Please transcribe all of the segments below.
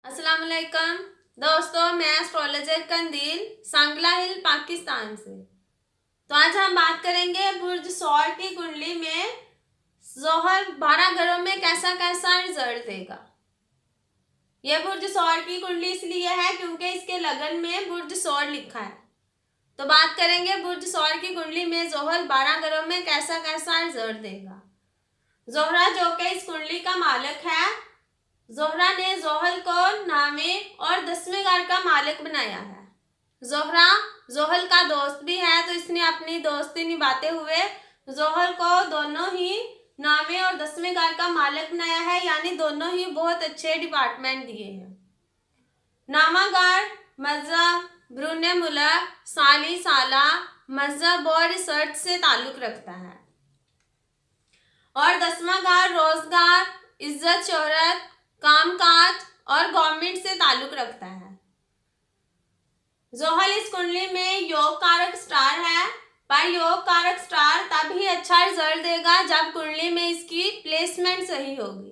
अस्सलाम वालेकुम दोस्तों, मैं एस्ट्रोलॉजर कंदील सांगला हिल पाकिस्तान से। तो आज हम बात करेंगे बुर्ज सौर की कुंडली में जोहर 12 घरों में कैसा कैसा रिजल्ट देगा। यह बुर्ज सौर की कुंडली इसलिए है क्योंकि इसके लगन में बुर्ज सौर लिखा है। तो बात करेंगे बुर्ज सौर की कुंडली में जोहर 12 घरों में कैसा कैसा रिजल्ट देगा। जोहरा जो कि इस कुंडली का मालिक है, जोहरा ने जोहल को 9वें और 10वें घर का मालिक बनाया है। जोहरा जोहल का दोस्त भी है, तो इसने अपनी दोस्ती निभाते हुए जोहल को दोनों ही 9वें और 10वें घर का मालिक बनाया है, यानी दोनों ही बहुत अच्छे डिपार्टमेंट दिए हैं। 9वां घर मजहब, ब्रुने मुल्क, साली साला, मजहब और रिसर्च से ताल्लुक रखता है। और 10वां घर रोजगार, इज्जत, शोहरत, कामकाज और गवर्नमेंट से ताल्लुक रखता है। जोहल इस कुंडली में योग कारक स्टार है, पर योग कारक स्टार तभी अच्छा रिजल्ट देगा जब कुंडली में इसकी प्लेसमेंट सही होगी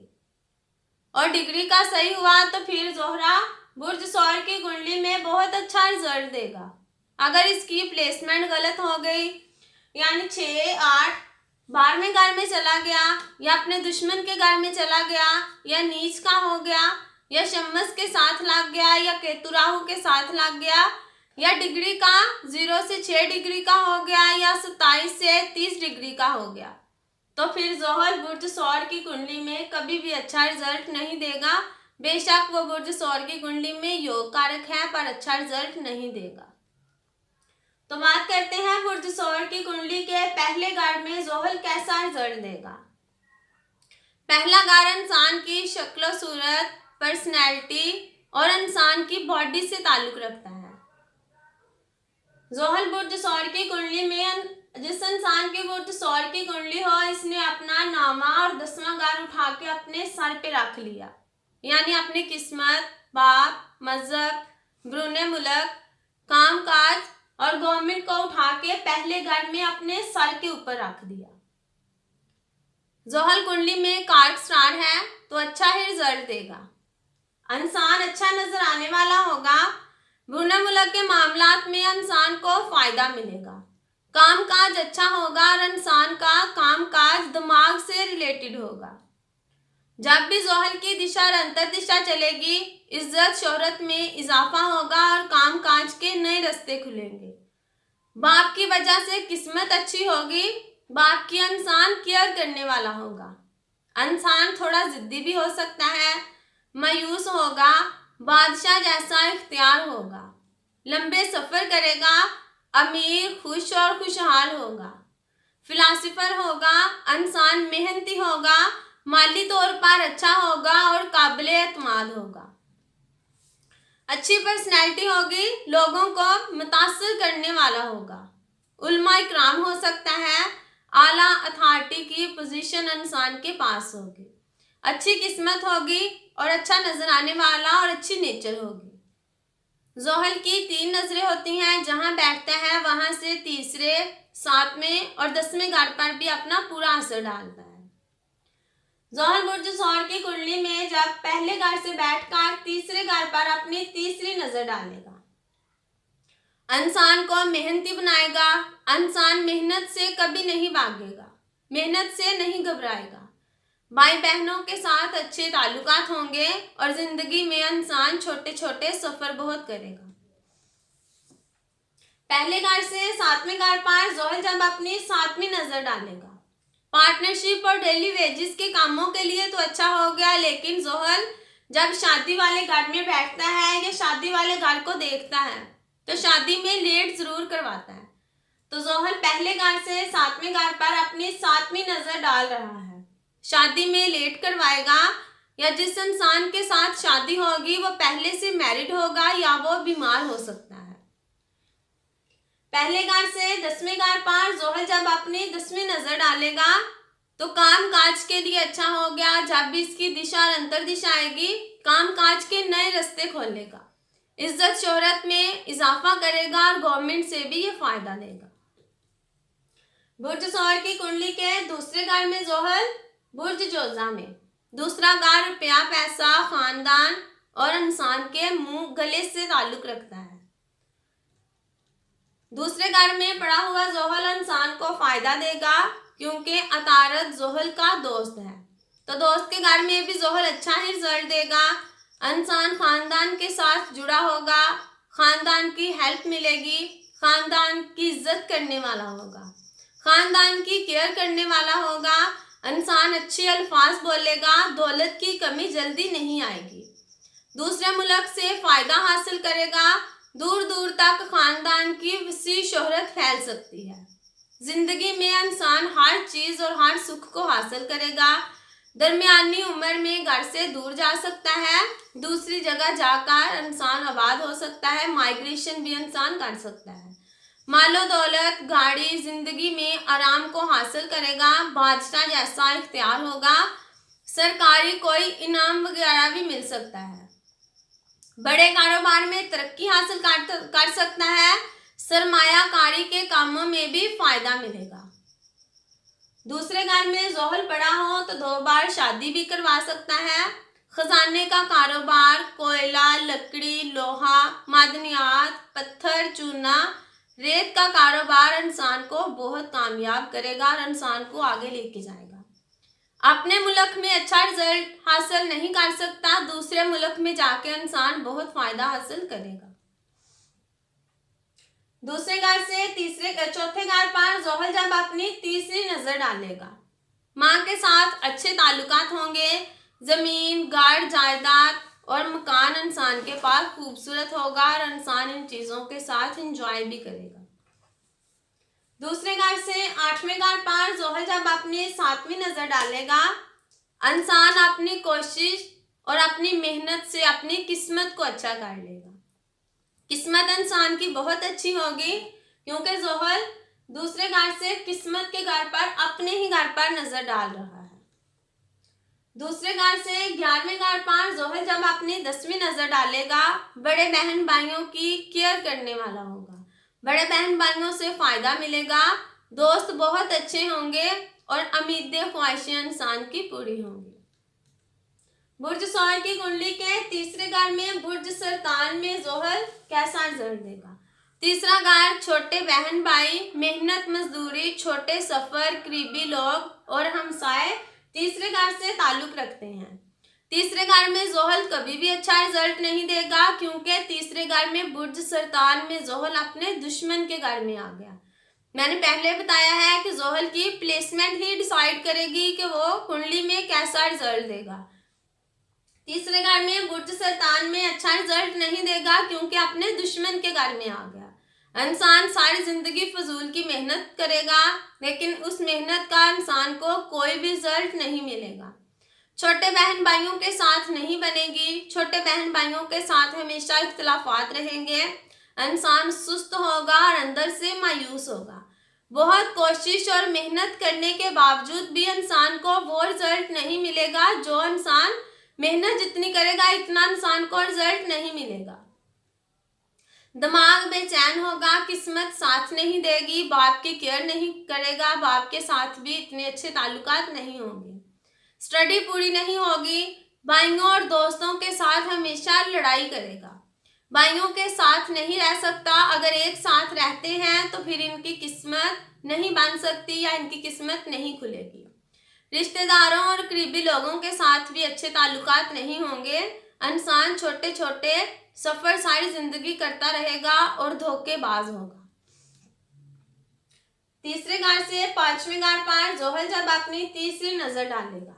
और डिग्री का सही हुआ तो फिर जोहरा बुर्ज सौर की कुंडली में बहुत अच्छा रिजल्ट देगा। अगर इसकी प्लेसमेंट गलत हो गई, यानी 6, 8 12वें घर में चला गया, या अपने दुश्मन के घर में चला गया, या नीच का हो गया, या शम्मस के साथ लग गया, या केतु राहु के साथ लग गया, या डिग्री का 0 से 6 डिग्री का हो गया, या 27 से 30 डिग्री का हो गया, तो फिर जोहर बुर्ज सौर की कुंडली में कभी भी अच्छा रिजल्ट नहीं देगा। बेशक वो बुर्ज सौर की कुंडली में योग कारक है, पर अच्छा रिजल्ट नहीं देगा। तो बात करते हैं बुर्ज सौर की कुंडली के पहले घर में जोहल कैसा रिजल्ट देगा। पहला घर इंसान की शक्ल सूरत, पर्सनैलिटी और इंसान की बॉडी से ताल्लुक रखता है। जोहल बुर्ज सौर की कुंडली में जिस इंसान की बुर्ज सौर की कुंडली हो, इसने अपना 9वां और 10वां घर उठा के अपने सर पे रख लिया, यानी अपनी किस्मत, बाप, मजहब, ब्रुने मुल्क, कामकाज और गवर्नमेंट को उठा के पहले घर में अपने सर के ऊपर रख दिया। जोहल कुंडली में कारक स्टार है तो अच्छा ही रिजल्ट देगा। इंसान अच्छा नजर आने वाला होगा। ब्रुने मुल्क के मामलात में इंसान को फायदा मिलेगा। कामकाज अच्छा होगा और इंसान का कामकाज दिमाग से रिलेटेड होगा। जब भी जोहल की दिशा और अंतर दिशा चलेगी, इज्जत शोहरत में इजाफा होगा और कामकाज के नए रास्ते खुलेंगे। बाप की वजह से किस्मत अच्छी होगी। बाप की इंसान केयर करने वाला होगा। इंसान थोड़ा जिद्दी भी हो सकता है, मायूस होगा, बादशाह जैसा इख्तियार होगा, लंबे सफर करेगा, अमीर, खुश और खुशहाल होगा, फिलासफर होगा, इंसान मेहनती होगा, माली तौर पर अच्छा होगा और काबिले एतमाद होगा। अच्छी पर्सनैलिटी होगी, लोगों को मुतासिर करने वाला होगा, उल्मा इकराम हो सकता है, आला अथॉरिटी की पोजीशन इंसान के पास होगी, अच्छी किस्मत होगी और अच्छा नजर आने वाला और अच्छी नेचर होगी। जोहल की 3 नजरें होती हैं, जहां बैठता है वहां से तीसरे, 7वें और 10वें घर पर भी अपना पूरा असर डालता है। जोहल बुर्ज सौर की कुंडली में जब पहले घर से बैठकर तीसरे घर पर अपनी तीसरी नजर डालेगा, इंसान को मेहनती बनाएगा। इंसान मेहनत से कभी नहीं भागेगा, मेहनत से नहीं घबराएगा। भाई बहनों के साथ अच्छे ताल्लुकात होंगे और जिंदगी में इंसान छोटे छोटे सफर बहुत करेगा। पहले घर से 7वें घर पर जोहल जब अपनी 7वीं नजर डालेगा, पार्टनरशिप और डेली वेजेस के कामों के लिए तो अच्छा हो गया, लेकिन जोहल जब शादी वाले घर में बैठता है या शादी वाले घर को देखता है तो शादी में लेट जरूर करवाता है। तो जोहल पहले घर से 7वें घर पर अपनी 7वीं नजर डाल रहा है, शादी में लेट करवाएगा, या जिस इंसान के साथ शादी होगी वो पहले से मैरिड होगा या वो बीमार हो सकता है। पहले घर से 10वें घर पर जोहल जब अपनी 10वीं नजर डालेगा तो काम काज के लिए अच्छा हो गया। जब भी इसकी दिशा और अंतर दिशा आएगी, काम काज के नए रास्ते खोलेगा, इज्जत शोहरत में इजाफा करेगा और गवर्नमेंट से भी ये फायदा लेगा। बुर्ज सौर की कुंडली के दूसरे घर में जोहल बुर्ज जोजा में, दूसरा घर रुपया, पैसा, खानदान, और इंसान के मुंह गले से ताल्लुक रखता है। दूसरे घर में पड़ा हुआ ज़ोहल इंसान को फायदा देगा क्योंकि अतारत ज़ोहल का दोस्त है, तो दोस्त के घर में भी ज़ोहल अच्छा ही रिजल्ट देगा। इंसान खानदान के साथ जुड़ा होगा, खानदान की हेल्प मिलेगी, खानदान की इज्जत करने वाला होगा, खानदान की केयर करने वाला होगा। इंसान अच्छे अल्फाज बोलेगा, दौलत की कमी जल्दी नहीं आएगी। दूसरे मुल्क से फ़ायदा हासिल करेगा, दूर दूर तक खानदान की वसी शोहरत फैल सकती है। ज़िंदगी में इंसान हर चीज़ और हर सुख को हासिल करेगा। दरमियानी उम्र में घर से दूर जा सकता है, दूसरी जगह जाकर इंसान आबाद हो सकता है, माइग्रेशन भी इंसान कर सकता है। मालो दौलत, गाड़ी, जिंदगी में आराम को हासिल करेगा, बादशाह जैसा इख्तियार होगा, सरकारी कोई इनाम वगैरह भी मिल सकता है। बड़े कारोबार में तरक्की हासिल कर सकता है, सरमायाकारी के कामों में भी फायदा मिलेगा। दूसरे घर में ज़ोहल पड़ा हो तो 2 बार शादी भी करवा सकता है। खजाने का कारोबार, कोयला, लकड़ी, लोहा, मादनियात, पत्थर, चूना, रेत का कारोबार इंसान को बहुत कामयाब करेगा और इंसान को आगे लेके जाएगा। अपने मुल्क में अच्छा रिजल्ट हासिल नहीं कर सकता, दूसरे मुल्क में जाके इंसान बहुत फायदा हासिल करेगा। दूसरे घर से चौथे घर पर ज़ोहल जब अपनी तीसरी नजर डालेगा, माँ के साथ अच्छे ताल्लुकात होंगे, जमीन, घर, जायदाद और मकान इंसान के पास खूबसूरत होगा और इंसान इन चीजों के साथ एंजॉय भी करेगा। दूसरे घर से 8वें घर पर ज़ोहल जब अपनी 7वीं नजर डालेगा, इंसान अपनी कोशिश और अपनी मेहनत से अपनी किस्मत को अच्छा कर लेगा। किस्मत इंसान की बहुत अच्छी होगी क्योंकि ज़ोहल दूसरे घर से किस्मत के घर पर अपने ही घर पर नजर डाल रहा है। दूसरे घर से 11वें घर पर ज़ोहल जब अपनी 10वीं नजर डालेगा, बड़े बहन भाइयों की केयर करने वाला होगा, बड़े बहन भाइयों से फायदा मिलेगा, दोस्त बहुत अच्छे होंगे और उम्मीदें ख्वाहिशें इंसान की पूरी होंगी। बुर्ज सौर की कुंडली के तीसरे घर में बुर्ज सरतान में ज़ोहल कैसा रिजल्ट देगा? तीसरा घर छोटे बहन भाई, मेहनत मजदूरी, छोटे सफर, करीबी लोग और हमसाए तीसरे घर से ताल्लुक रखते हैं। तीसरे घर में ज़ोहल कभी भी अच्छा रिजल्ट नहीं देगा क्योंकि तीसरे घर में बुर्ज सरतान में ज़ोहल अपने दुश्मन के घर में आ गया। मैंने पहले बताया है कि ज़ोहल की प्लेसमेंट ही डिसाइड करेगी कि वो कुंडली में कैसा रिजल्ट देगा। तीसरे घर में बुर्ज सरतान में अच्छा रिजल्ट नहीं देगा क्योंकि अपने दुश्मन के घर में आ गया। इंसान सारी जिंदगी फजूल की मेहनत करेगा लेकिन उस मेहनत का इंसान को कोई भी रिजल्ट नहीं मिलेगा। छोटे बहन भाइयों के साथ नहीं बनेगी, छोटे बहन भाइयों के साथ हमेशा इख्तिलाफात रहेंगे, इंसान सुस्त होगा और अंदर से मायूस होगा। बहुत कोशिश और मेहनत करने के बावजूद भी इंसान को वो रिजल्ट नहीं मिलेगा, जो इंसान मेहनत जितनी करेगा इतना इंसान को रिजल्ट नहीं मिलेगा। दिमाग बेचैन होगा, किस्मत साथ नहीं देगी, बाप की केयर नहीं करेगा, बाप के साथ भी इतने अच्छे ताल्लुकात नहीं होंगे, स्टडी पूरी नहीं होगी, भाइयों और दोस्तों के साथ हमेशा लड़ाई करेगा, भाइयों के साथ नहीं रह सकता। अगर एक साथ रहते हैं तो फिर इनकी किस्मत नहीं बन सकती या इनकी किस्मत नहीं खुलेगी। रिश्तेदारों और करीबी लोगों के साथ भी अच्छे ताल्लुकात नहीं होंगे, इंसान छोटे छोटे सफर सारी जिंदगी करता रहेगा और धोखेबाज होगा। तीसरे घर से 5वें घर पर ज़ोहल जब अपनी तीसरी नजर डालेगा,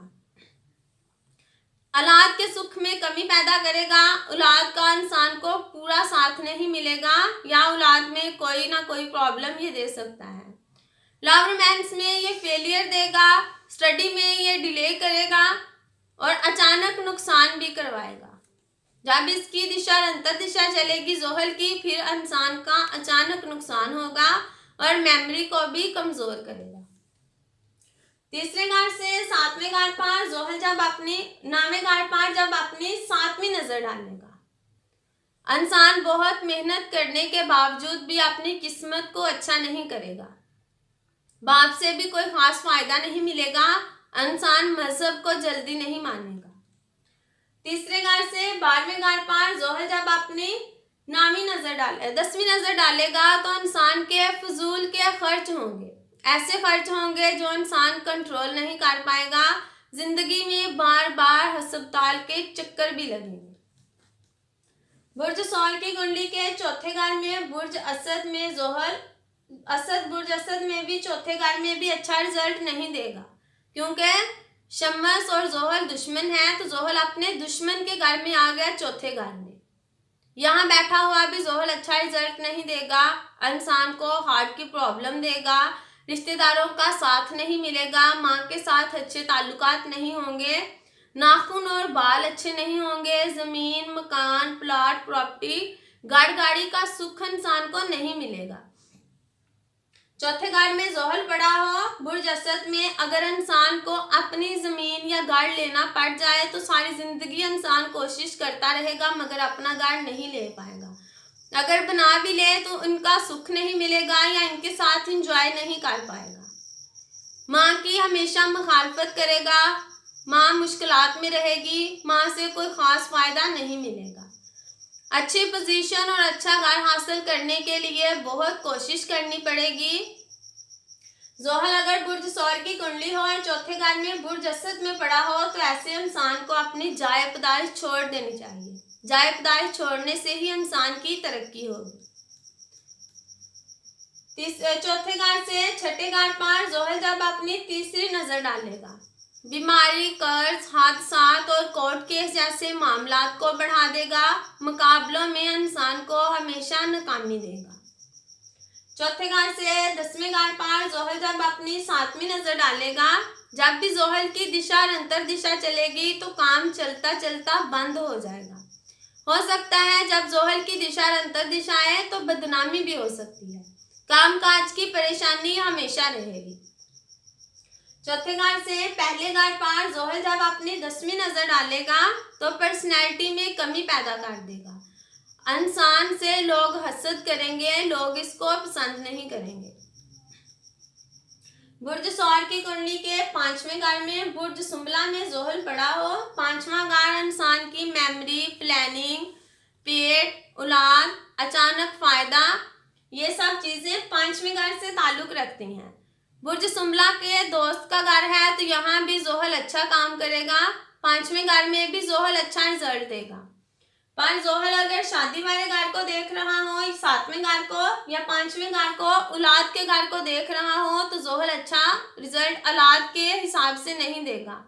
औलाद के सुख में कमी पैदा करेगा, औलाद का इंसान को पूरा साथ नहीं मिलेगा या औलाद में कोई ना कोई प्रॉब्लम ये दे सकता है। लव रोमांस में ये फेलियर देगा, स्टडी में ये डिले करेगा और अचानक नुकसान भी करवाएगा। जब इसकी दिशा अंतर दिशा चलेगी ज़ोहल की, फिर इंसान का अचानक नुकसान होगा और मेमोरी को भी कमजोर करेगा। तीसरे घर से 7वें घर पर ज़ोहल जब अपनी 9वें घर पर जब अपनी 7वीं नजर डालेगा, इंसान बहुत मेहनत करने के बावजूद भी अपनी किस्मत को अच्छा नहीं करेगा, बाप से भी कोई खास फायदा नहीं मिलेगा, इंसान मजहब को जल्दी नहीं मानेगा। तीसरे घर से 12वें घर पर जोहल जब अपनी नामी नजर डाले 10वीं नजर डालेगा तो इंसान के फजूल के खर्च होंगे, ऐसे खर्च होंगे जो इंसान कंट्रोल नहीं कर पाएगा। जिंदगी में बार बार अस्पताल के चक्कर भी लगेंगे। बुर्ज सौर की कुंडली के चौथे घर में बुर्ज असद में जोहल बुर्ज असद में भी चौथे घर में भी अच्छा रिजल्ट नहीं देगा, क्योंकि शम्स और जोहल दुश्मन है। तो जोहल अपने दुश्मन के घर में आ गया चौथे घर में। यहाँ बैठा हुआ भी जोहल अच्छा रिजल्ट नहीं देगा, इंसान को हार्ट की प्रॉब्लम देगा, रिश्तेदारों का साथ नहीं मिलेगा, माँ के साथ अच्छे ताल्लुकात नहीं होंगे, नाखून और बाल अच्छे नहीं होंगे, जमीन मकान प्लॉट प्रॉपर्टी गाड़ी का सुख इंसान को नहीं मिलेगा। चौथे घर में जोहल पड़ा हो बुर्ज असद में, अगर इंसान को अपनी जमीन या गाड़ लेना पड़ जाए तो सारी जिंदगी इंसान कोशिश करता रहेगा मगर अपना गाड़ नहीं ले पाएगा। अगर बना भी ले तो उनका सुख नहीं मिलेगा या इनके साथ इंजॉय नहीं कर पाएगा। माँ की हमेशा मुखालफत करेगा, माँ मुश्किलात में रहेगी, माँ से कोई खास फायदा नहीं मिलेगा। अच्छी पोजीशन और अच्छा घर हासिल करने के लिए बहुत कोशिश करनी पड़ेगी। जोहल अगर बुर्ज सौर की कुंडली हो और चौथे घर में बुर्ज असद में पड़ा हो तो ऐसे इंसान को अपनी जाय पैदाइश छोड़ देनी चाहिए। जाय पैदाइश छोड़ने से ही इंसान की तरक्की होगी। चौथे घर से छठे घर पर जोहल जब अपनी तीसरी नजर डालेगा, बीमारी कर्ज हादसात और कोर्ट केस जैसे मामलात को बढ़ा देगा, मुकाबलों में इंसान को हमेशा नाकामी देगा। चौथे घर से 10वें घर पर जोहल जब अपनी 7वीं नजर डालेगा, जब भी जोहल की दिशा और अंतर दिशा चलेगी तो काम चलता चलता बंद हो जाएगा। हो सकता है जब जोहल की दिशा और अंतर दिशा आए तो बदनामी भी हो सकती है, काम काज की परेशानी हमेशा रहेगी। चौथे घर से पहले घर पर जोहल जब अपनी 10वीं नजर डालेगा तो पर्सनैलिटी में कमी पैदा कर देगा, इंसान से लोग हसद करेंगे, लोग इसको पसंद नहीं करेंगे। बुर्ज सौर की कुंडली के 5वें घर में बुर्ज सुंबला में जोहल पड़ा हो, 5वां घर इंसान की मेमोरी प्लानिंग पेट औलाद अचानक फायदा ये सब चीजें 5वें घर से ताल्लुक रखती हैं। बुर्ज सुंबला के दोस्त का घर है तो यहाँ भी जोहल अच्छा काम करेगा, 5वें घर में भी जोहल अच्छा रिजल्ट देगा। पर जोहल अगर शादी वाले घर को देख रहा हो, 7वें घर को या 5वें घर को, औलाद के घर को देख रहा हो तो जोहल अच्छा रिजल्ट औलाद के हिसाब से नहीं देगा।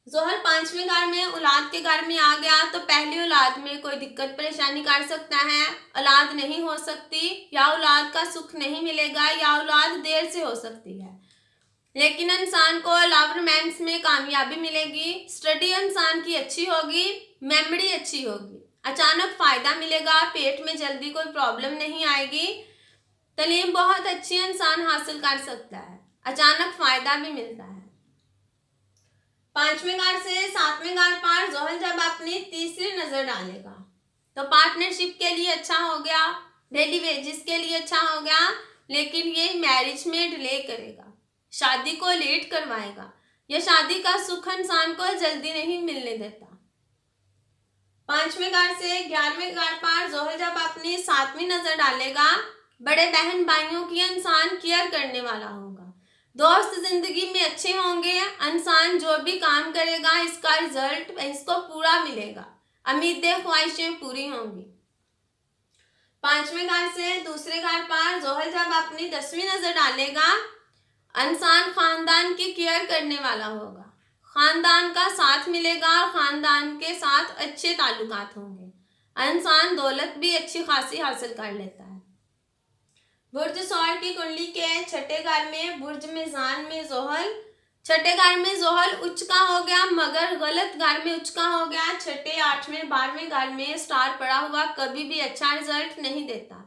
जोहल 5वें घर में औलाद के घर में आ गया तो पहली औलाद में कोई दिक्कत परेशानी कर सकता है, औलाद नहीं हो सकती या औलाद का सुख नहीं मिलेगा या औलाद देर से हो सकती है। लेकिन इंसान को लव रोमांस में कामयाबी मिलेगी, स्टडी इंसान की अच्छी होगी, मेमोरी अच्छी होगी, अचानक फायदा मिलेगा, पेट में जल्दी कोई प्रॉब्लम नहीं आएगी, तालीम बहुत अच्छी इंसान हासिल कर सकता है, अचानक फायदा भी मिलता है। 5वें घर से 7वें घर पर जोहल जब अपनी तीसरी नजर डालेगा तो पार्टनरशिप के लिए अच्छा हो गया, डेली वेजेस के लिए अच्छा हो गया, लेकिन ये मैरिज में डिले करेगा, शादी को लेट करवाएगा, यह शादी का सुख इंसान को जल्दी नहीं मिलने देता। 5वें घर से 11वें घर पर जोहल जब अपनी 7वीं नजर डालेगा, बड़े बहन भाइयों की इंसान केयर करने वाला होगा, दोस्त जिंदगी में अच्छे होंगे, इंसान जो भी काम करेगा इसका रिजल्ट इसको पूरा मिलेगा, उम्मीदें ख्वाहिशें पूरी होंगी। 5वें घर से दूसरे घर पर जोहल जब अपनी 10वीं नजर डालेगा, इंसान खानदान की केयर करने वाला होगा, खानदान का साथ मिलेगा और खानदान के साथ अच्छे ताल्लुकात होंगे, इंसान दौलत भी अच्छी खासी हासिल कर लेता है। बुर्ज सौर की कुंडली के छठे घर में बुर्ज मिजान में जोहल, छठे घर में जोहल उच्च का हो गया मगर गलत घर में उच्च का हो गया, छठे 8वें 12वें घर में स्टार पड़ा हुआ कभी भी अच्छा रिजल्ट नहीं देता।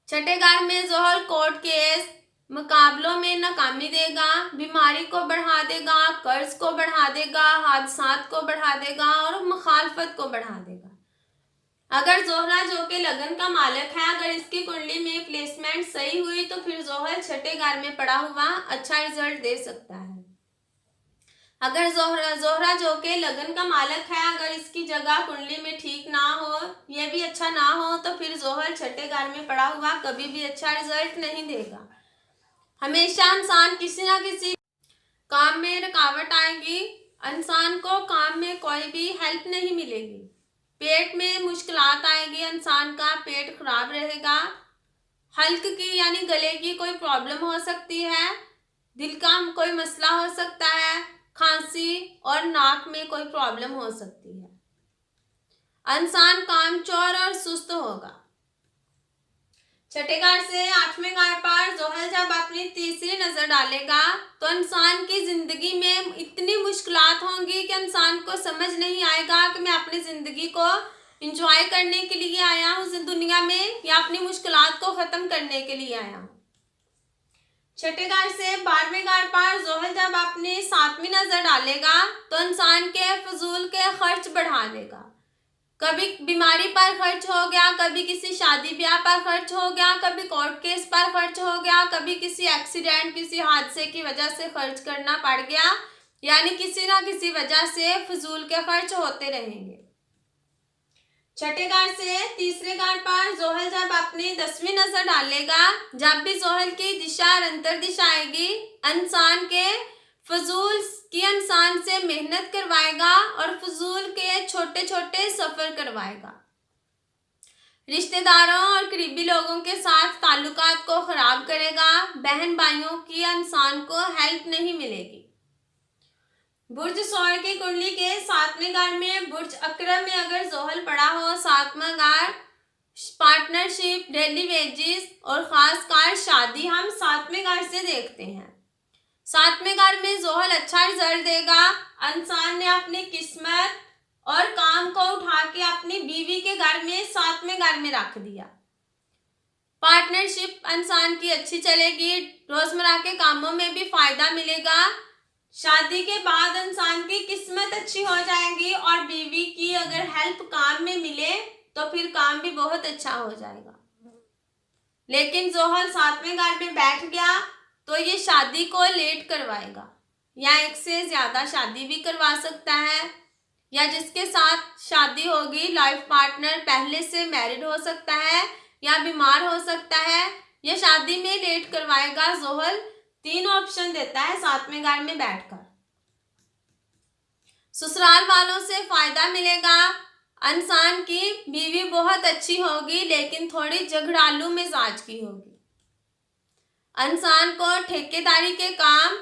छठे घर में जोहल कोर्ट केस मुकाबलों में नाकामी देगा, बीमारी को बढ़ा देगा, कर्ज को बढ़ा देगा, हादसात को बढ़ा देगा और मुखालफत को बढ़ा देगा। अगर जोहरा जो के लगन का मालिक है, अगर इसकी कुंडली में प्लेसमेंट सही हुई तो फिर जोहर छठे घर में पड़ा हुआ अच्छा रिजल्ट दे सकता है। अगर जोहरा जो के लगन का मालक है, अगर इसकी जगह कुंडली में ठीक ना हो, ये भी अच्छा ना हो, तो फिर जोहर छठे घर में पड़ा हुआ कभी भी अच्छा रिजल्ट नहीं देगा। हमेशा इंसान किसी ना किसी काम में रुकावट आएगी, इंसान को काम में कोई भी हेल्प नहीं मिलेगी, पेट में मुश्किलात आएगी, इंसान का पेट खराब रहेगा, हल्क की यानी गले की कोई प्रॉब्लम हो सकती है, दिल का कोई मसला हो सकता है, खांसी और नाक में कोई प्रॉब्लम हो सकती है। इंसान कामचोर और सुस्त होगा। छठे घर से आठवें घर पर जोहल जब अपनी तीसरी नजर डालेगा तो इंसान की जिंदगी में इतनी मुश्किलात होंगी कि इंसान को समझ नहीं आएगा कि मैं अपनी जिंदगी को एंजॉय करने के लिए आया हूँ इस दुनिया में या अपनी मुश्किलात को खत्म करने के लिए आया हूँ। छठे घर से 12वें घर पर जोहल जब अपनी 7वीं नजर डालेगा तो इंसान के फजूल के खर्च बढ़ा देगा। कभी बीमारी पर खर्च हो गया, कभी किसी शादी ब्याह पर खर्च हो गया, कभी कोर्ट केस पर खर्च हो गया, कभी किसी एक्सीडेंट किसी हादसे की वजह से खर्च करना पड़ गया, यानी किसी ना किसी वजह से फजूल के खर्च होते रहेंगे। छठे घर से तीसरे घर पर जोहल जब अपनी 10वीं नजर डालेगा, जब भी जोहल की दिशा और अंतर दिशा आएगी, इंसान के फजूल की इंसान से मेहनत करवाएगा और फजूल के छोटे छोटे सफर करवाएगा। रिश्तेदारों और करीबी लोगों के साथ ताल्लुकात को खराब करेगा। बहन भाइयों की इंसान को हेल्प नहीं मिलेगी। बुर्ज सौर की कुंडली के 7वें घर में बुर्ज अकरम में अगर जोहल पड़ा हो, 7वां घर पार्टनरशिप, डेली वेजेस और खासकर शादी हम 7वें घर से देखते हैं। 7वें घर में जोहल अच्छा रिजल्ट देगा। इंसान ने अपनी किस्मत और काम को उठा के अपनी बीवी के घर में 7वें घर में रख दिया। पार्टनरशिप इंसान की अच्छी चलेगी, रोजमर्रा के कामों में भी फायदा मिलेगा। शादी के बाद इंसान की किस्मत अच्छी हो जाएगी और बीवी की अगर हेल्प काम में मिले तो फिर काम भी बहुत अच्छा हो जाएगा। लेकिन जोहल 7वें घर में बैठ गया तो ये शादी को लेट करवाएगा, या एक से ज्यादा शादी भी करवा सकता है, या जिसके साथ शादी होगी लाइफ पार्टनर पहले से मैरिड हो सकता है या बीमार हो सकता है, या शादी में लेट करवाएगा। जोहल 3 ऑप्शन देता है 7वें घर में बैठकर। ससुराल वालों से फायदा मिलेगा। इंसान की बीवी बहुत अच्छी होगी लेकिन थोड़ी झगड़ालू मिजाज की होगी। इंसान को ठेकेदारी के काम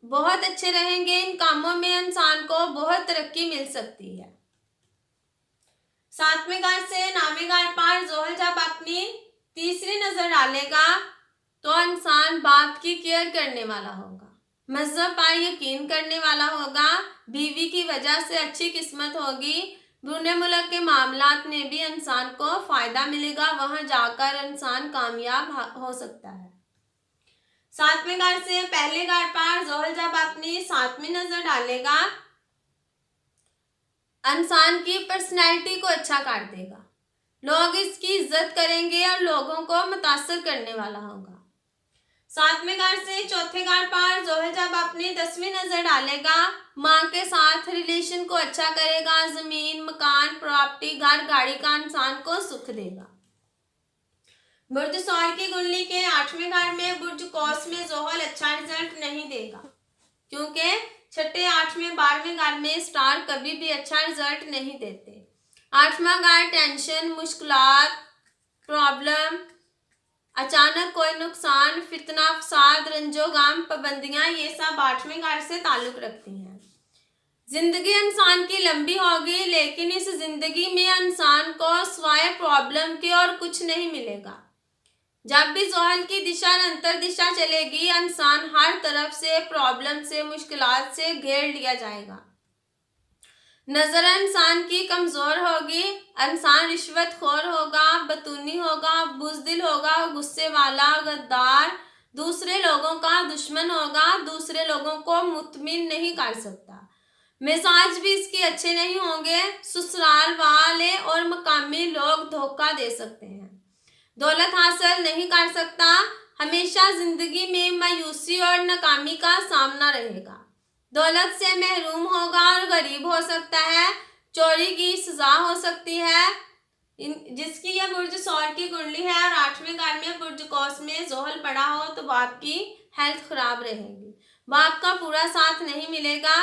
बहुत अच्छे रहेंगे, इन कामों में इंसान को बहुत तरक्की मिल सकती है। 7वें घर से 9वें घर पर जोहल जब अपनी तीसरी नजर डालेगा तो इंसान बाप की केयर करने वाला होगा, मजहब पर यकीन करने वाला होगा, बीवी की वजह से अच्छी किस्मत होगी। बुरे मुल्क के मामलात में भी इंसान को फायदा मिलेगा, वहां जाकर इंसान कामयाब हो सकता है। 7वें घर से पहले घर पर जोहल जब अपनी 7वीं नजर डालेगा, इंसान की पर्सनैलिटी को अच्छा कर देगा, लोग इसकी इज्जत करेंगे और लोगों को मुतासर करने वाला होगा। 7वें घर से चौथे घर पर जोहल जब अपनी 10वीं नजर डालेगा, माँ के साथ रिलेशन को अच्छा करेगा, जमीन मकान प्रॉपर्टी घर गाड़ी का इंसान को सुख देगा। बुर्ज सौर की कुंडली के 8वें घर में बुर्ज कौस में जोहल अच्छा रिजल्ट नहीं देगा, क्योंकि 6, 8वें 12वें घर में स्टार कभी भी अच्छा रिजल्ट नहीं देते। 8वां घर टेंशन मुश्किलात प्रॉब्लम, अचानक कोई नुकसान फितना फसाद रंजो गम पाबंदियां, ये सब 8वें घर से ताल्लुक रखती हैं। जिंदगी इंसान की लंबी होगी लेकिन इस जिंदगी में इंसान को सिवाय प्रॉब्लम के और कुछ नहीं मिलेगा। जब भी जोहल की दिशा अंतर दिशा चलेगी, इंसान हर तरफ से प्रॉब्लम से मुश्किलात से घेर लिया जाएगा। नजर इंसान की कमजोर होगी, इंसान रिश्वतखोर होगा, बतूनी होगा, बुज़दिल होगा, गुस्से वाला, गद्दार, दूसरे लोगों का दुश्मन होगा, दूसरे लोगों को मुतमिन नहीं कर सकता। मिजाज भी इसके अच्छे नहीं होंगे, ससुराल वाले और मकामी लोग धोखा दे सकते हैं, दौलत हासिल नहीं कर सकता, हमेशा जिंदगी में मायूसी और नाकामी का सामना रहेगा। दौलत से महरूम होगा और गरीब हो सकता है, चोरी की सजा हो सकती है। जिसकी यह बुर्ज सौर की कुंडली है और 8वें घर में बुर्ज कौस में जोहल पड़ा हो तो बाप की हेल्थ खराब रहेगी, बाप का पूरा साथ नहीं मिलेगा,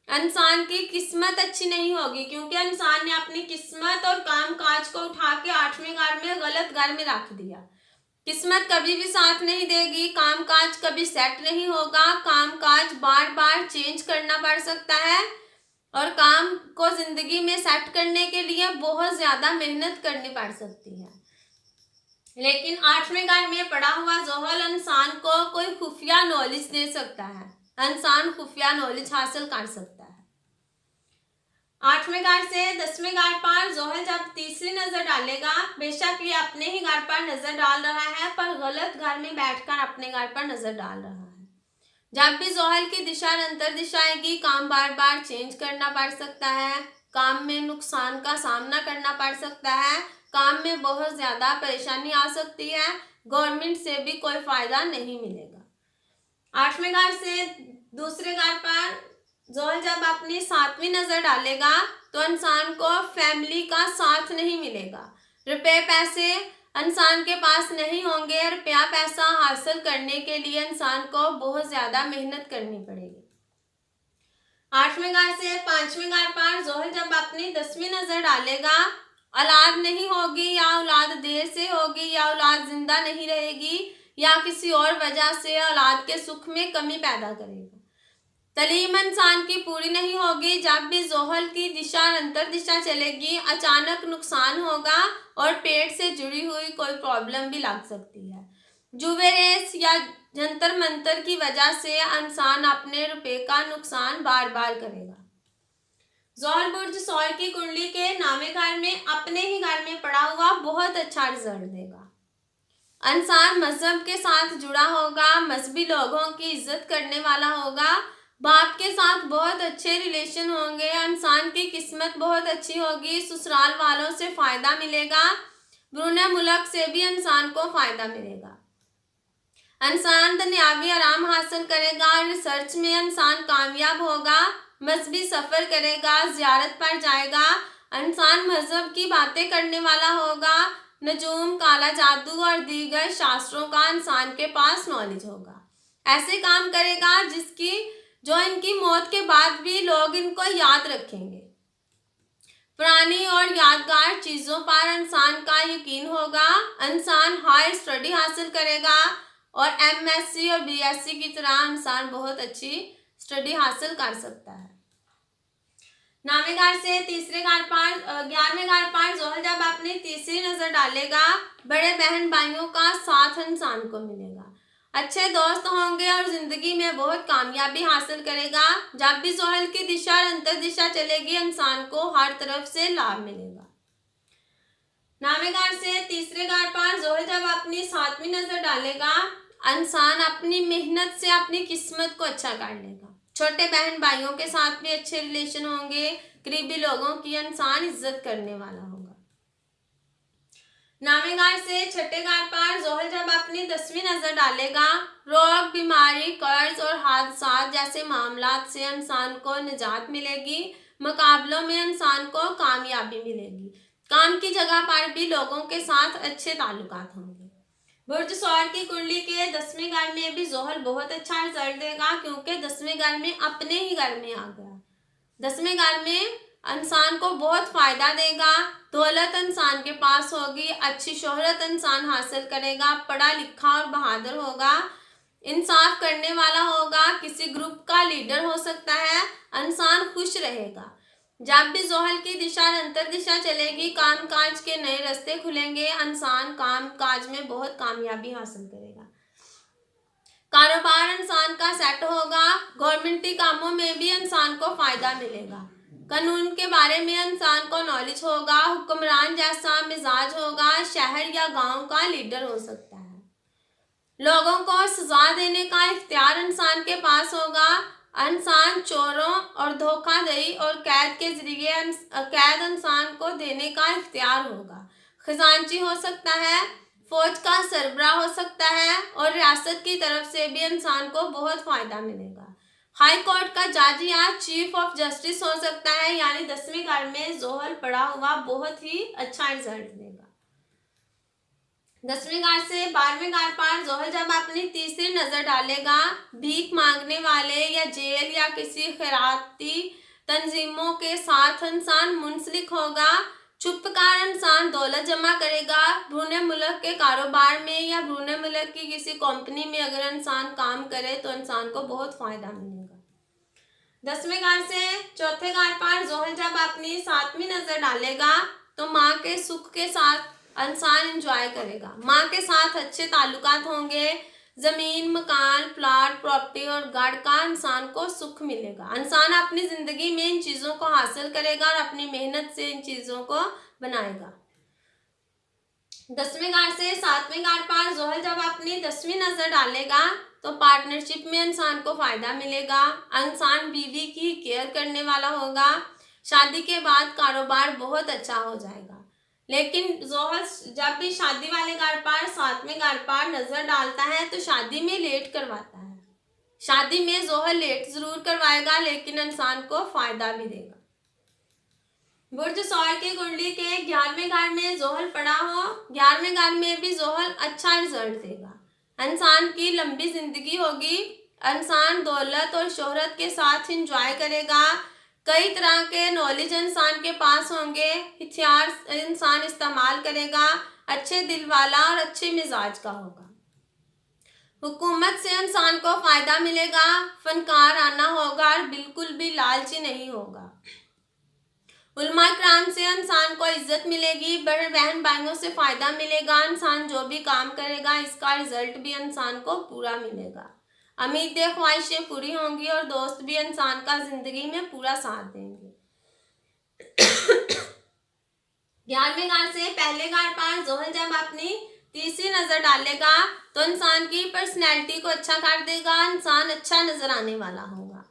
इंसान की किस्मत अच्छी नहीं होगी, क्योंकि इंसान ने अपनी किस्मत और काम काज को उठा के 8वें घर में गलत घर में रख दिया। किस्मत कभी भी साथ नहीं देगी, काम काज कभी सेट नहीं होगा, काम काज बार बार चेंज करना पड़ सकता है और काम को जिंदगी में सेट करने के लिए बहुत ज्यादा मेहनत करनी पड़ सकती है। लेकिन 8वें घर में पड़ा हुआ जोहल इंसान को कोई खुफिया नॉलेज दे सकता है, इंसान खुफिया नॉलेज हासिल कर सकता है। 8वें घर से 10वें घर पर जोहल जब तीसरी नजर डालेगा, बेशक ये अपने ही घर पर नजर डाल रहा है पर गलत घर में बैठकर अपने घर पर नजर डाल रहा है। जब भी जोहल की दिशा अंतर दिशा आएगी, काम बार बार चेंज करना पड़ सकता है, काम में नुकसान का सामना करना पड़ सकता है, काम में बहुत ज्यादा परेशानी आ सकती है, गवर्नमेंट से भी कोई फायदा नहीं मिलेगा। 8वें घर से दूसरे घर पर जोहल जब अपनी 7वीं नजर डालेगा तो इंसान को फैमिली का साथ नहीं मिलेगा, रुपए पैसे इंसान के पास नहीं होंगे, रुपया पैसा हासिल करने के लिए इंसान को बहुत ज्यादा मेहनत करनी पड़ेगी। 8वें घर से 5वें घर पर जोहल जब अपनी 10वीं नजर डालेगा, औलाद नहीं होगी या औलाद देर से होगी या औलाद जिंदा नहीं रहेगी या किसी और वजह से औलाद के सुख में कमी पैदा करेगा। तलीम इंसान की पूरी नहीं होगी, जब भी जोहल की दिशा अंतर दिशा चलेगी अचानक नुकसान होगा और पेट से जुड़ी हुई कोई प्रॉब्लम भी लग सकती है। जुए रेस या जंतर मंतर की वजह से इंसान अपने रुपए का नुकसान बार बार करेगा। जोहल बुर्ज सौर की कुंडली के 9वें घर में अपने ही घर में पड़ा हुआ बहुत अच्छा रिजल्ट देगा। इंसान मजहब के साथ जुड़ा होगा, मजहबी लोगों की इज्जत करने वाला होगा, बाप के साथ बहुत अच्छे रिलेशन होंगे, इंसान की किस्मत बहुत अच्छी होगी, ससुराल वालों से फायदा मिलेगा, ब्रूने मुल्क से भी इंसान को फायदा मिलेगा। इंसान दुनियावी आराम हासिल करेगा, रिसर्च में इंसान कामयाब होगा, मजहबी सफर करेगा, जियारत पर जाएगा, इंसान मजहब की बातें करने वाला होगा, नजूम काला जादू और दीगर शास्त्रों का इंसान के पास नॉलेज होगा, ऐसे काम करेगा जो इनकी मौत के बाद भी लोग इनको याद रखेंगे। पुरानी और यादगार चीज़ों पर इंसान का यकीन होगा, इंसान हाई स्टडी हासिल करेगा और MSc और BSc की तरह इंसान बहुत अच्छी स्टडी हासिल कर सकता है। 9वें घर से तीसरे घर पर 11वें घर पर जोहल जब अपनी तीसरी नजर डालेगा, बड़े बहन भाइयों का साथ इंसान को मिलेगा, अच्छे दोस्त होंगे और जिंदगी में बहुत कामयाबी हासिल करेगा। जब भी जोहल की दिशा अंतर दिशा चलेगी इंसान को हर तरफ से लाभ मिलेगा। 9वें घर से तीसरे घर पर जोहल जब अपनी 7वीं नजर डालेगा, इंसान अपनी मेहनत से अपनी किस्मत को अच्छा कर लेगा, छोटे बहन भाइयों के साथ भी अच्छे रिलेशन होंगे, करीबी लोगों की इंसान इज्जत करने वाला होगा। 9वें घर से छठे घर पर जोहल जब अपनी 10वीं नजर डालेगा, रोग बीमारी कर्ज और हादसा जैसे मामलात से इंसान को निजात मिलेगी, मुकाबलों में इंसान को कामयाबी मिलेगी, काम की जगह पर भी लोगों के साथ अच्छे ताल्लुकात होंगे। बुर्ज सौर की कुंडली के 10वें घर में भी जोहल बहुत अच्छा रिजल्ट देगा, क्योंकि 10वें घर में अपने ही घर में आ गया। 10वें घर में इंसान को बहुत फायदा देगा, दौलत इंसान के पास होगी, अच्छी शोहरत इंसान हासिल करेगा, पढ़ा लिखा और बहादुर होगा, इंसाफ करने वाला होगा, किसी ग्रुप का लीडर हो सकता है, इंसान खुश रहेगा। जब भी जोहल की दिशा अंतर दिशा चलेगी काम काज के नए रास्ते खुलेंगे, इंसान काम काज में बहुत कामयाबी हासिल करेगा, कारोबार इंसान का सेट होगा, गवर्नमेंटी कामों में भी इंसान को फायदा मिलेगा, कानून के बारे में इंसान को नॉलेज होगा, हुक्मरान जैसा मिजाज होगा, शहर या गांव का लीडर हो सकता है, लोगों को सजा देने का इख्तियार इंसान के पास होगा, इंसान चोरों और धोखाधड़ी और कैद के जरिए कैद इंसान को देने का इख्तियार होगा, खजांची हो सकता है, फौज का सरबराह हो सकता है और रियासत की तरफ से भी इंसान को बहुत फायदा मिलेगा, हाई कोर्ट का जज या चीफ ऑफ जस्टिस हो सकता है, यानी 10वीं घर में जोहल पड़ा हुआ बहुत ही अच्छा रिजल्ट देगा। 10वीं घर से 12वीं घर पर जोहल जब अपनी तीसरी नजर डालेगा, भीख मांगने वाले या जेल या किसी खैराती तंजीमों के साथ इंसान मुंसलिक होगा। चुपकार इंसान दौलत जमा करेगा। भूने मुल्क के कारोबार में या भूने मुल्क की किसी कंपनी में अगर इंसान काम करे तो इंसान को बहुत फायदा मिलेगा। 10वें घर से चौथे घर पर जोहल जब अपनी 7वीं नजर डालेगा तो माँ के सुख के साथ इंसान एंजॉय करेगा। माँ के साथ अच्छे ताल्लुकात होंगे। जमीन, मकान, प्लाट, प्रॉपर्टी और गाड़ का इंसान को सुख मिलेगा। इंसान अपनी जिंदगी में इन चीजों को हासिल करेगा और अपनी मेहनत से इन चीजों को बनाएगा। 10वें घर से 7वें घर पर जोहल जब अपनी 10वीं नजर डालेगा तो पार्टनरशिप में इंसान को फायदा मिलेगा। इंसान बीवी की केयर करने वाला होगा। शादी के बाद कारोबार बहुत अच्छा हो जाएगा। लेकिन जोहल जब भी शादी वाले घर पर 7वें घर पर नजर डालता है तो शादी में लेट करवाता है। शादी में जोहल लेट जरूर करवाएगा लेकिन इंसान को फायदा भी देगा। बुर्ज सौर की कुंडली के 11वें घर में जोहल पड़ा हो, 11वें घर में भी जोहल अच्छा रिजल्ट देगा। इंसान की लंबी जिंदगी होगी। इंसान दौलत और शोहरत के साथ एंजॉय करेगा। कई तरह के नॉलेज इंसान के पास होंगे। हथियार इंसान इस्तेमाल करेगा। अच्छे दिल वाला और अच्छे मिजाज का होगा। हुकूमत से इंसान को फायदा मिलेगा। फनकार आना होगा और बिल्कुल भी लालची नहीं होगा। उलमा कराम से इंसान को इज्जत मिलेगी। बड़े बहन भाइयों से फायदा मिलेगा। इंसान जो भी काम करेगा इसका रिजल्ट भी इंसान को पूरा मिलेगा। उम्मीदें ख्वाहिशें पूरी होंगी और दोस्त भी इंसान का जिंदगी में पूरा साथ देंगे। 11वें घर से पहले घर पर जोहल जब अपनी तीसरी नजर डालेगा तो इंसान की पर्सनैलिटी को अच्छा कर देगा। इंसान अच्छा नजर आने वाला होगा।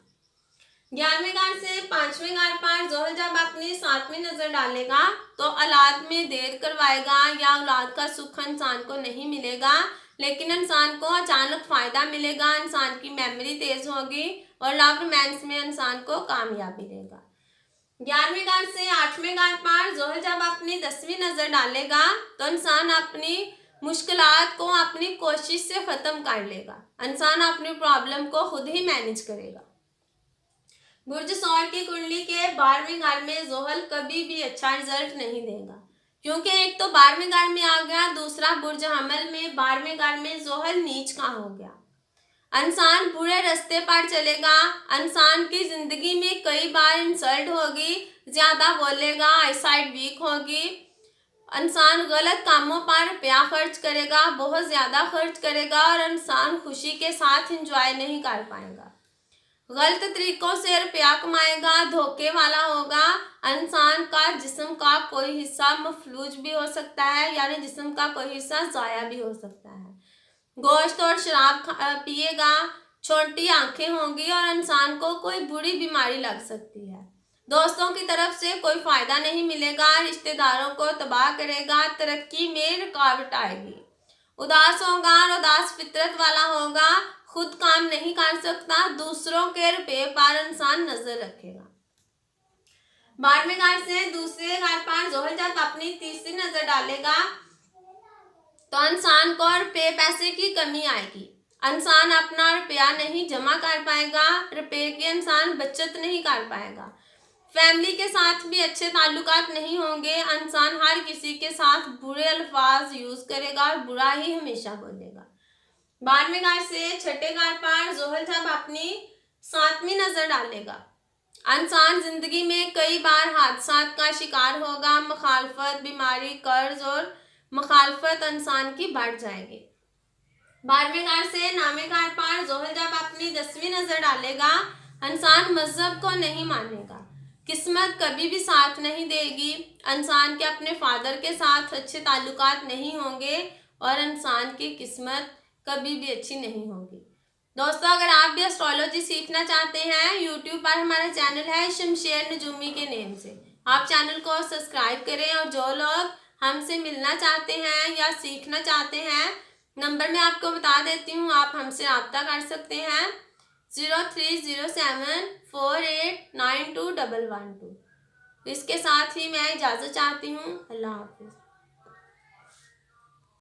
11वें घर से 5वें घर पर जोहल जब अपनी 7वीं नजर डालेगा तो औलाद में देर करवाएगा या औलाद का सुख इंसान को नहीं मिलेगा, लेकिन इंसान को अचानक फायदा मिलेगा। इंसान की मेमोरी तेज होगी और लव रोमांस में इंसान को कामयाबी देगा। 11वें घर से 8वें घर पर जोहल जब अपनी 10वीं नजर डालेगा तो इंसान अपनी मुश्किलात को अपनी कोशिश से खत्म कर लेगा। इंसान अपनी प्रॉब्लम को खुद ही मैनेज करेगा। बुर्ज सौर की कुंडली के 12वें घर में जोहल कभी भी अच्छा रिजल्ट नहीं देगा, क्योंकि एक तो 12वें घर में आ गया, दूसरा बुर्ज हमल में 12वें घर में जोहल नीच का हो गया। इंसान बुरे रास्ते पर चलेगा। इंसान की जिंदगी में कई बार इंसल्ट होगी, ज्यादा बोलेगा, आईसाइट वीक होगी। इंसान गलत कामों पर रुपया खर्च करेगा, बहुत ज्यादा खर्च करेगा और इंसान खुशी के साथ एंजॉय नहीं कर पाएगा। गलत तरीकों से रुपया कमाएगा, धोखे वाला होगा। इंसान का जिस्म का कोई हिस्सा मफलूज भी हो सकता है, यानी जिस्म का कोई हिस्सा ज़ाया भी हो सकता है। गोश्त और शराब पिएगा, छोटी आंखें होंगी और इंसान को कोई बुरी बीमारी लग सकती है। दोस्तों की तरफ से कोई फायदा नहीं मिलेगा, रिश्तेदारों को तबाह करेगा, तरक्की में रुकावट आएगी। उदास होगा और उदास फितरत वाला होगा, खुद काम नहीं कर सकता, दूसरों के रुपये पर इंसान नजर रखेगा। 12वें घर से दूसरे घर पर जोहल जब अपनी तीसरी नजर डालेगा तो इंसान को रुपये पैसे की कमी आएगी। इंसान अपना रुपया नहीं जमा कर पाएगा, रुपये की इंसान बचत नहीं कर पाएगा। फैमिली के साथ भी अच्छे ताल्लुकात नहीं होंगे। इंसान हर किसी के साथ बुरे अल्फाज यूज करेगा और बुरा ही हमेशा बोलेगा। 12वें घर से छठे घर पर जोहल जब अपनी 7वीं नजर डालेगा, इंसान जिंदगी में कई बार हादसात का शिकार होगा। मुखालफत, बीमारी, कर्ज और मुखालफत इंसान की बढ़ जाएगी। 12वें घर से 9वें घर पर जोहल जब अपनी 10वीं नजर डालेगा, इंसान मजहब को नहीं मानेगा। किस्मत कभी भी साथ नहीं देगी। इंसान के अपने फादर के साथ अच्छे ताल्लुकात नहीं होंगे और इंसान की किस्मत कभी भी अच्छी नहीं होगी। दोस्तों, अगर आप भी एस्ट्रोलॉजी सीखना चाहते हैं, यूट्यूब पर हमारा चैनल है शमशेर नजूमी के नेम से, आप चैनल को सब्सक्राइब करें। और जो लोग हमसे मिलना चाहते हैं या सीखना चाहते हैं, नंबर मैं आपको बता देती हूँ, आप हमसे रब्ता कर सकते हैं। 030748921112। इसके साथ ही मैं इजाज़त चाहती हूँ। अल्लाह हाफिज़।